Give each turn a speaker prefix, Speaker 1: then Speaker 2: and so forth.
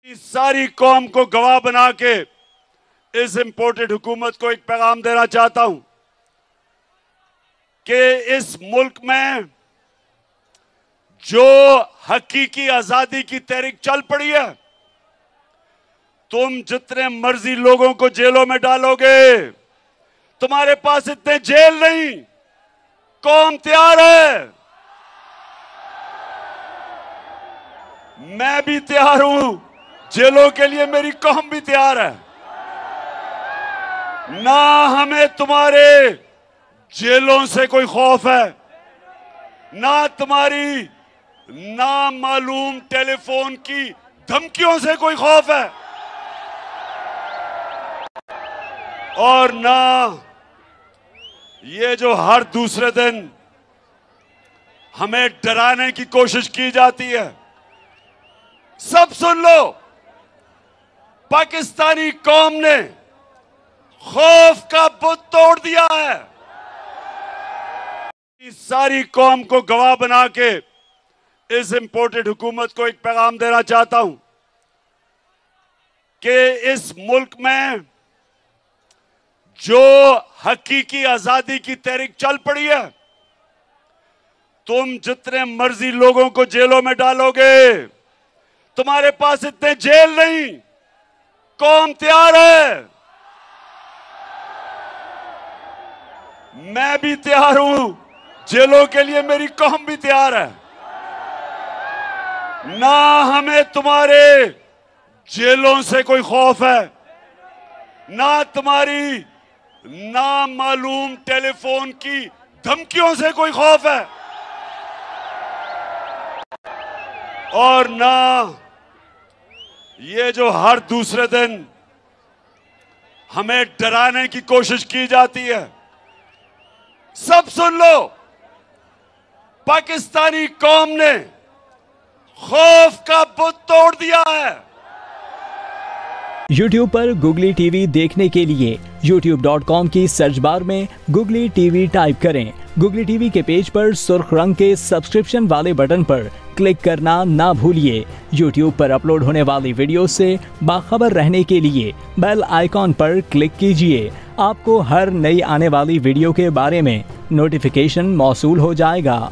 Speaker 1: इस सारी कौम को गवाह बना के इस इंपोर्टेड हुकूमत को एक पैगाम देना चाहता हूं कि इस मुल्क में जो हकीकी आजादी की तहरीक चल पड़ी है, तुम जितने मर्जी लोगों को जेलों में डालोगे, तुम्हारे पास इतने जेल नहीं। कौम तैयार है, मैं भी तैयार हूं, जेलों के लिए मेरी कौम भी तैयार है। ना हमें तुम्हारे जेलों से कोई खौफ है, ना तुम्हारी नामालूम टेलीफोन की धमकियों से कोई खौफ है, और ना ये जो हर दूसरे दिन हमें डराने की कोशिश की जाती है। सब सुन लो, पाकिस्तानी कौम ने खौफ का बुत तोड़ दिया है। इस सारी कौम को गवाह बना के इस इंपोर्टेड हुकूमत को एक पैगाम देना चाहता हूं कि इस मुल्क में जो हकीकी आजादी की तहरीक चल पड़ी है, तुम जितने मर्जी लोगों को जेलों में डालोगे, तुम्हारे पास इतने जेल नहीं। कौम तैयार है, मैं भी तैयार हूं, जेलों के लिए मेरी कौम भी तैयार है। ना हमें तुम्हारे जेलों से कोई खौफ है, ना तुम्हारी नामालूम टेलीफोन की धमकियों से कोई खौफ है, और ना ये जो हर दूसरे दिन हमें डराने की कोशिश की जाती है। सब सुन लो, पाकिस्तानी कौम ने खौफ का बुत तोड़ दिया है।
Speaker 2: YouTube पर गुगली टीवी देखने के लिए youtube.com की सर्च बार में गुगली टीवी टाइप करें। गुगली टीवी के पेज पर सुर्ख रंग के सब्सक्रिप्शन वाले बटन पर क्लिक करना ना भूलिए। YouTube पर अपलोड होने वाली वीडियो से बाखबर रहने के लिए बेल आइकॉन पर क्लिक कीजिए। आपको हर नई आने वाली वीडियो के बारे में नोटिफिकेशन मौसूल हो जाएगा।